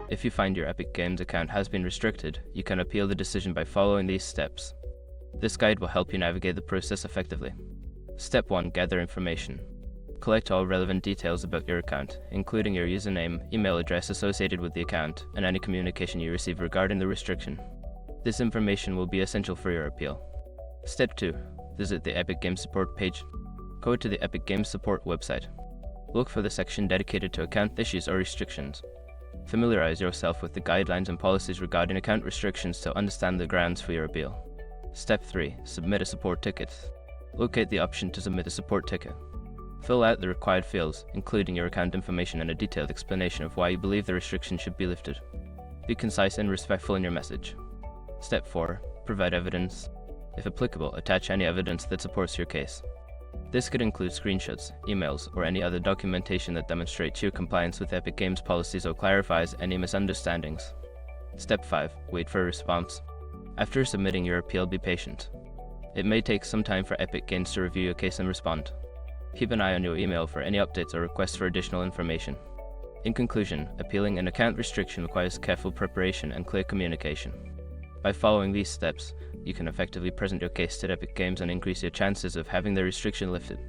If you find your Epic Games account has been restricted, you can appeal the decision by following these steps. This guide will help you navigate the process effectively. Step 1. Gather information. Collect all relevant details about your account, including your username, email address associated with the account, and any communication you receive regarding the restriction. This information will be essential for your appeal. Step 2. Visit the Epic Games Support page. Go to the Epic Games Support website. Look for the section dedicated to account issues or restrictions. Familiarize yourself with the guidelines and policies regarding account restrictions to understand the grounds for your appeal. Step 3. Submit a support ticket. Locate the option to submit a support ticket. Fill out the required fields, including your account information and a detailed explanation of why you believe the restriction should be lifted. Be concise and respectful in your message. Step 4. Provide evidence. If applicable, attach any evidence that supports your case. This could include screenshots, emails, or any other documentation that demonstrates your compliance with Epic Games policies or clarifies any misunderstandings. Step 5. Wait for a response. After submitting your appeal, be patient. It may take some time for Epic Games to review your case and respond. Keep an eye on your email for any updates or requests for additional information. In conclusion, appealing an account restriction requires careful preparation and clear communication. By following these steps, you can effectively present your case to Epic Games and increase your chances of having the restriction lifted.